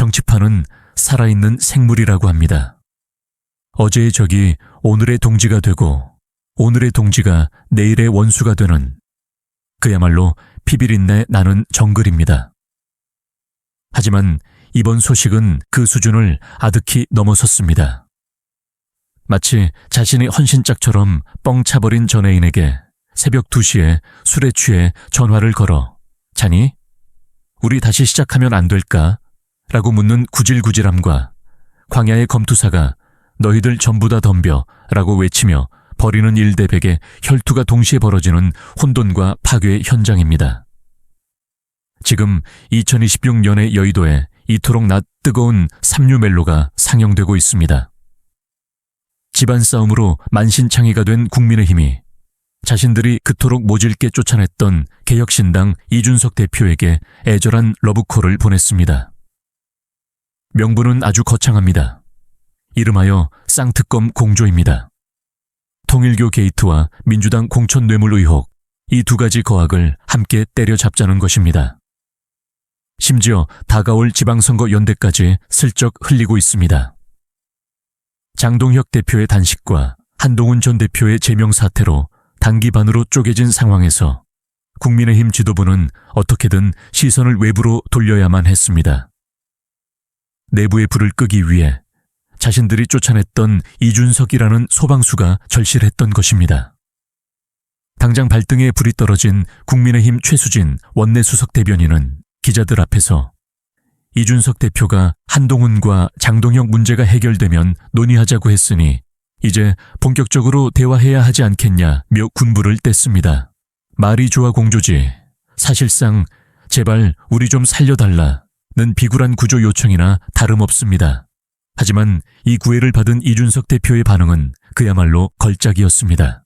정치판은 살아있는 생물이라고 합니다. 어제의 적이 오늘의 동지가 되고 오늘의 동지가 내일의 원수가 되는 그야말로 피비린내 나는 정글입니다. 하지만 이번 소식은 그 수준을 아득히 넘어섰습니다. 마치 자신의 헌신짝처럼 뻥 차버린 전애인에게 새벽 2시에 술에 취해 전화를 걸어 자니? 우리 다시 시작하면 안 될까? 라고 묻는 구질구질함과 광야의 검투사가 너희들 전부 다 덤벼 라고 외치며 벌이는 일대백의 혈투가 동시에 벌어지는 혼돈과 파괴의 현장입니다. 지금 2026년의 여의도에 이토록 낮 뜨거운 삼류멜로가 상영되고 있습니다. 집안 싸움으로 만신창이가 된 국민의힘이 자신들이 그토록 모질게 쫓아냈던 개혁신당 이준석 대표에게 애절한 러브콜을 보냈습니다. 명분은 아주 거창합니다. 이름하여 쌍특검 공조입니다. 통일교 게이트와 민주당 공천 뇌물 의혹, 이 두 가지 거악을 함께 때려잡자는 것입니다. 심지어 다가올 지방선거 연대까지 슬쩍 흘리고 있습니다. 장동혁 대표의 단식과 한동훈 전 대표의 제명 사태로 단기반으로 쪼개진 상황에서 국민의힘 지도부는 어떻게든 시선을 외부로 돌려야만 했습니다. 내부의 불을 끄기 위해 자신들이 쫓아냈던 이준석이라는 소방수가 절실했던 것입니다. 당장 발등에 불이 떨어진 국민의힘 최수진 원내수석 대변인은 기자들 앞에서 이준석 대표가 한동훈과 장동혁 문제가 해결되면 논의하자고 했으니 이제 본격적으로 대화해야 하지 않겠냐며 군부를 뗐습니다. 말이 좋아 공조지. 사실상 제발 우리 좀 살려달라는 비굴한 구조 요청이나 다름없습니다. 하지만 이 구애를 받은 이준석 대표의 반응은 그야말로 걸작이었습니다.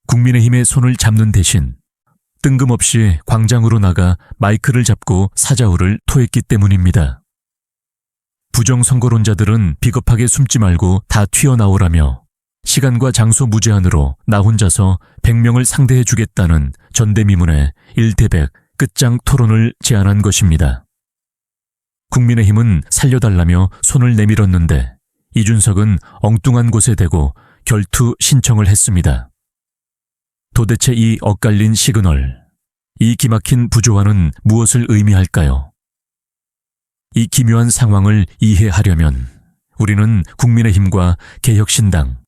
국민의힘의 손을 잡는 대신 뜬금없이 광장으로 나가 마이크를 잡고 사자후를 토했기 때문입니다. 부정선거론자들은 비겁하게 숨지 말고 다 튀어나오라며 시간과 장소 무제한으로 나 혼자서 100명을 상대해주겠다는 전대미문의 1대100 끝장 토론을 제안한 것입니다. 국민의힘은 살려달라며 손을 내밀었는데 이준석은 엉뚱한 곳에 대고 결투 신청을 했습니다. 도대체 이 엇갈린 시그널, 이 기막힌 부조화는 무엇을 의미할까요? 이 기묘한 상황을 이해하려면 우리는 국민의힘과 개혁신당,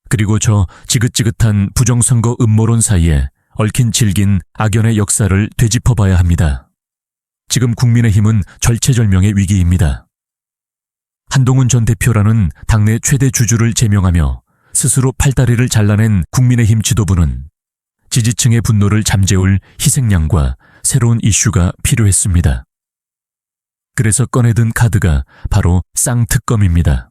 그리고 저 지긋지긋한 부정선거 음모론 사이에 얽힌 질긴 악연의 역사를 되짚어봐야 합니다. 지금 국민의힘은 절체절명의 위기입니다. 한동훈 전 대표라는 당내 최대 주주를 제명하며 스스로 팔다리를 잘라낸 국민의힘 지도부는 지지층의 분노를 잠재울 희생양과 새로운 이슈가 필요했습니다. 그래서 꺼내든 카드가 바로 쌍특검입니다.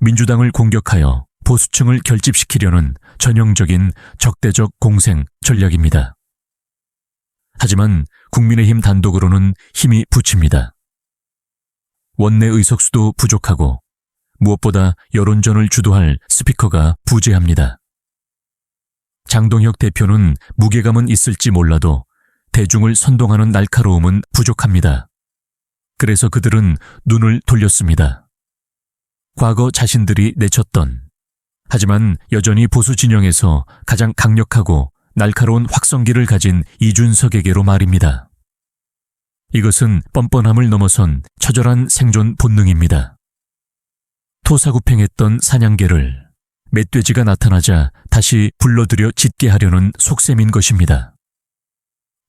민주당을 공격하여 보수층을 결집시키려는 전형적인 적대적 공생 전략입니다. 하지만 국민의힘 단독으로는 힘이 부칩니다. 원내 의석수도 부족하고 무엇보다 여론전을 주도할 스피커가 부재합니다. 장동혁 대표는 무게감은 있을지 몰라도 대중을 선동하는 날카로움은 부족합니다. 그래서 그들은 눈을 돌렸습니다. 과거 자신들이 내쳤던, 하지만 여전히 보수 진영에서 가장 강력하고 날카로운 확성기를 가진 이준석에게로 말입니다. 이것은 뻔뻔함을 넘어선 처절한 생존 본능입니다. 토사구팽했던 사냥개를 멧돼지가 나타나자 다시 불러들여 짖게 하려는 속셈인 것입니다.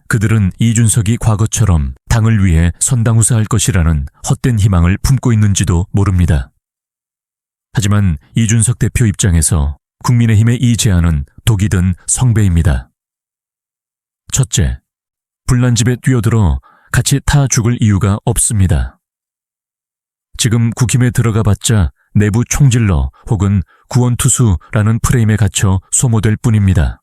그들은 이준석이 과거처럼 당을 위해 선당후사할 것이라는 헛된 희망을 품고 있는지도 모릅니다. 하지만 이준석 대표 입장에서 국민의힘의 이 제안은 독이 든 성배입니다. 첫째, 불난집에 뛰어들어 같이 타 죽을 이유가 없습니다. 지금 국힘에 들어가 봤자 내부 총질러 혹은 구원투수라는 프레임에 갇혀 소모될 뿐입니다.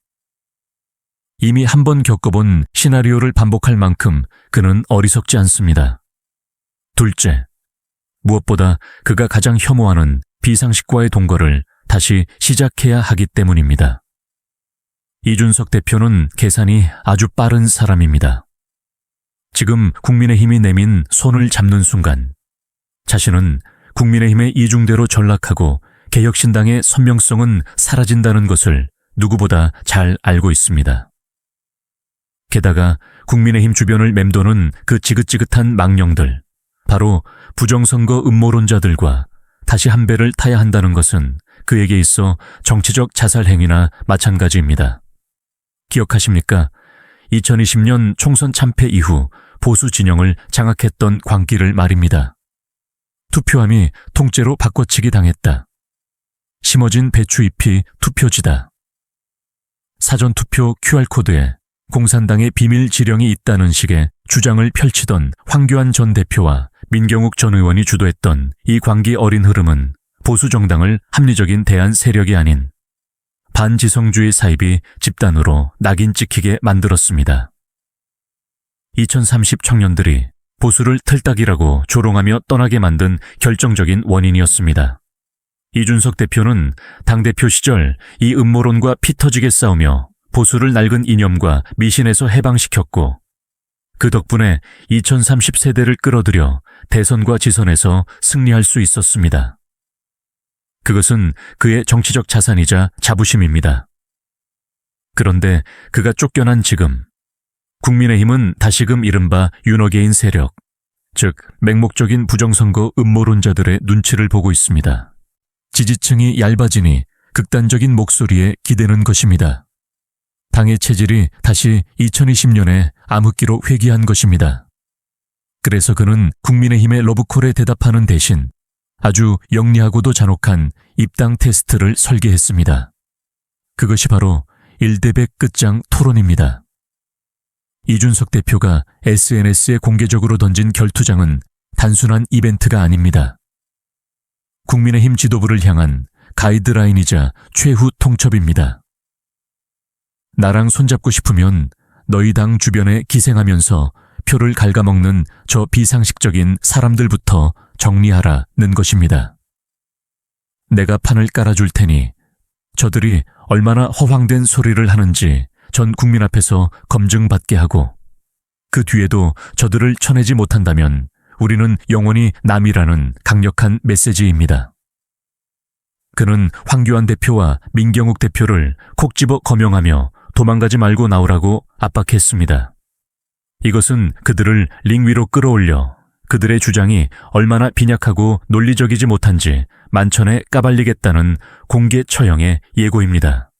이미 한 번 겪어본 시나리오를 반복할 만큼 그는 어리석지 않습니다. 둘째, 무엇보다 그가 가장 혐오하는 비상식과의 동거를 다시 시작해야 하기 때문입니다. 이준석 대표는 계산이 아주 빠른 사람입니다. 지금 국민의힘이 내민 손을 잡는 순간 자신은 국민의힘의 이중대로 전락하고 개혁신당의 선명성은 사라진다는 것을 누구보다 잘 알고 있습니다. 게다가 국민의힘 주변을 맴도는 그 지긋지긋한 망령들, 바로 부정선거 음모론자들과 다시 한 배를 타야 한다는 것은 그에게 있어 정치적 자살 행위나 마찬가지입니다. 기억하십니까? 2020년 총선 참패 이후 보수 진영을 장악했던 광기를 말입니다. 투표함이 통째로 바꿔치기 당했다. 심어진 배추잎이 투표지다. 사전투표 QR코드에 공산당의 비밀 지령이 있다는 식의 주장을 펼치던 황교안 전 대표와 민경욱 전 의원이 주도했던 이 광기 어린 흐름은 보수 정당을 합리적인 대안 세력이 아닌 반지성주의 사입이 집단으로 낙인 찍히게 만들었습니다. 2030 청년들이 보수를 틀딱이라고 조롱하며 떠나게 만든 결정적인 원인이었습니다. 이준석 대표는 당대표 시절 이 음모론과 피 터지게 싸우며 보수를 낡은 이념과 미신에서 해방시켰고 그 덕분에 2030 세대를 끌어들여 대선과 지선에서 승리할 수 있었습니다. 그것은 그의 정치적 자산이자 자부심입니다. 그런데 그가 쫓겨난 지금 국민의힘은 다시금 이른바 윤호개인 세력, 즉 맹목적인 부정선거 음모론자들의 눈치를 보고 있습니다. 지지층이 얇아지니 극단적인 목소리에 기대는 것입니다. 당의 체질이 다시 2020년에 암흑기로 회귀한 것입니다. 그래서 그는 국민의힘의 러브콜에 대답하는 대신 아주 영리하고도 잔혹한 입당 테스트를 설계했습니다. 그것이 바로 1대100 끝장 토론입니다. 이준석 대표가 SNS에 공개적으로 던진 결투장은 단순한 이벤트가 아닙니다. 국민의힘 지도부를 향한 가이드라인이자 최후 통첩입니다. 나랑 손잡고 싶으면 너희 당 주변에 기생하면서 표를 갉아먹는 저 비상식적인 사람들부터 정리하라는 것입니다. 내가 판을 깔아줄 테니 저들이 얼마나 허황된 소리를 하는지 전 국민 앞에서 검증받게 하고 그 뒤에도 저들을 쳐내지 못한다면 우리는 영원히 남이라는 강력한 메시지입니다. 그는 황교안 대표와 민경욱 대표를 콕 집어 거명하며 도망가지 말고 나오라고 압박했습니다. 이것은 그들을 링 위로 끌어올려 그들의 주장이 얼마나 빈약하고 논리적이지 못한지 만천에 까발리겠다는 공개 처형의 예고입니다.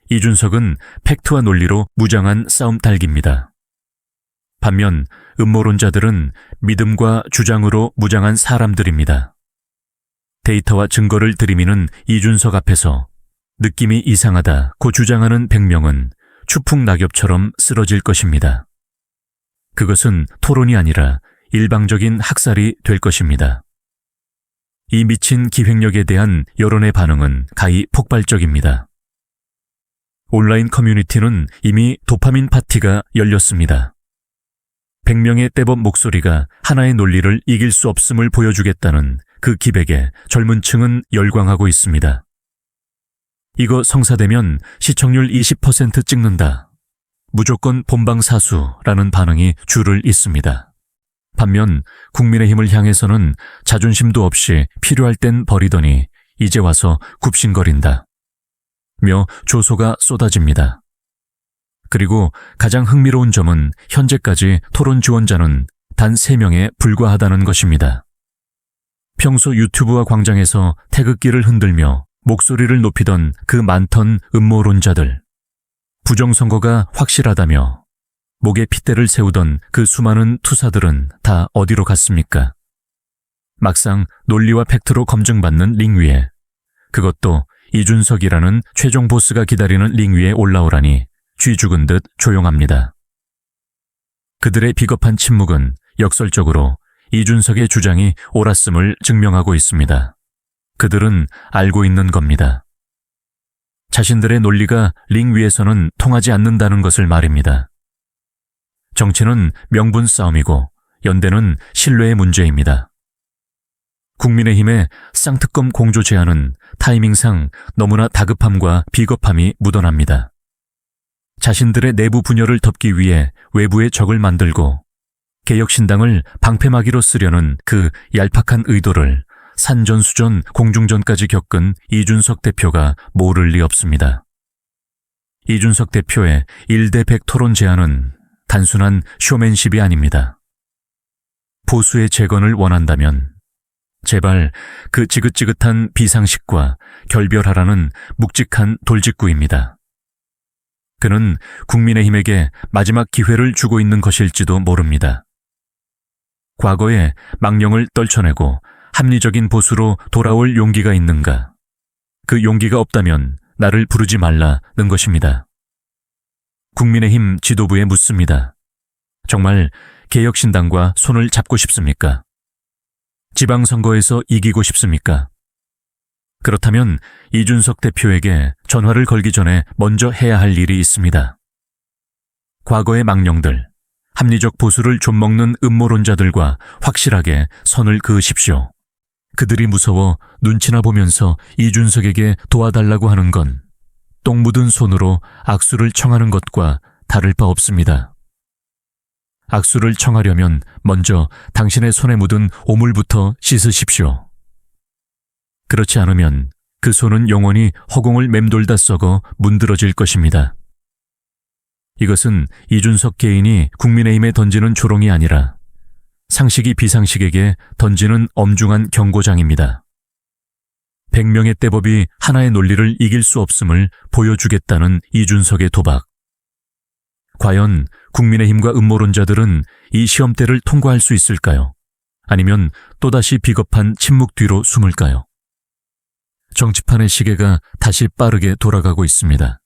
이준석은 팩트와 논리로 무장한 싸움달기입니다. 반면 음모론자들은 믿음과 주장으로 무장한 사람들입니다. 데이터와 증거를 들이미는 이준석 앞에서 느낌이 이상하다고 주장하는 100명은 추풍낙엽처럼 쓰러질 것입니다. 그것은 토론이 아니라 일방적인 학살이 될 것입니다. 이 미친 기획력에 대한 여론의 반응은 가히 폭발적입니다. 온라인 커뮤니티는 이미 도파민 파티가 열렸습니다. 100명의 떼법 목소리가 하나의 논리를 이길 수 없음을 보여주겠다는 그 기백에 젊은 층은 열광하고 있습니다. 이거 성사되면 시청률 20% 찍는다. 무조건 본방사수라는 반응이 줄을 잇습니다. 반면 국민의힘을 향해서는 자존심도 없이 필요할 땐 버리더니 이제 와서 굽신거린다. 며 조소가 쏟아집니다. 그리고 가장 흥미로운 점은 현재까지 토론 지원자는 단 3명에 불과하다는 것입니다. 평소 유튜브와 광장에서 태극기를 흔들며 목소리를 높이던 그 많던 음모론자들, 부정선거가 확실하다며 목에 핏대를 세우던 그 수많은 투사들은 다 어디로 갔습니까? 막상 논리와 팩트로 검증받는 링 위에, 그것도 이준석이라는 최종 보스가 기다리는 링 위에 올라오라니 쥐 죽은 듯 조용합니다. 그들의 비겁한 침묵은 역설적으로 이준석의 주장이 옳았음을 증명하고 있습니다. 그들은 알고 있는 겁니다. 자신들의 논리가 링 위에서는 통하지 않는다는 것을 말입니다. 정치는 명분 싸움이고 연대는 신뢰의 문제입니다. 국민의힘의 쌍특검 공조 제안은 타이밍상 너무나 다급함과 비겁함이 묻어납니다. 자신들의 내부 분열을 덮기 위해 외부의 적을 만들고 개혁신당을 방패막이로 쓰려는 그 얄팍한 의도를 산전수전 공중전까지 겪은 이준석 대표가 모를 리 없습니다. 이준석 대표의 1대100 토론 제안은 단순한 쇼맨십이 아닙니다. 보수의 재건을 원한다면 제발 그 지긋지긋한 비상식과 결별하라는 묵직한 돌직구입니다. 그는 국민의힘에게 마지막 기회를 주고 있는 것일지도 모릅니다. 과거의 망령을 떨쳐내고 합리적인 보수로 돌아올 용기가 있는가? 그 용기가 없다면 나를 부르지 말라는 것입니다. 국민의힘 지도부에 묻습니다. 정말 개혁신당과 손을 잡고 싶습니까? 지방선거에서 이기고 싶습니까? 그렇다면 이준석 대표에게 전화를 걸기 전에 먼저 해야 할 일이 있습니다. 과거의 망령들, 합리적 보수를 좀먹는 음모론자들과 확실하게 선을 그으십시오. 그들이 무서워 눈치나 보면서 이준석에게 도와달라고 하는 건 똥 묻은 손으로 악수를 청하는 것과 다를 바 없습니다. 악수를 청하려면 먼저 당신의 손에 묻은 오물부터 씻으십시오. 그렇지 않으면 그 손은 영원히 허공을 맴돌다 썩어 문드러질 것입니다. 이것은 이준석 개인이 국민의힘에 던지는 조롱이 아니라 상식이 비상식에게 던지는 엄중한 경고장입니다. 100명의 떼법이 하나의 논리를 이길 수 없음을 보여주겠다는 이준석의 도박. 과연 국민의힘과 음모론자들은 이 시험대를 통과할 수 있을까요? 아니면 또다시 비겁한 침묵 뒤로 숨을까요? 정치판의 시계가 다시 빠르게 돌아가고 있습니다.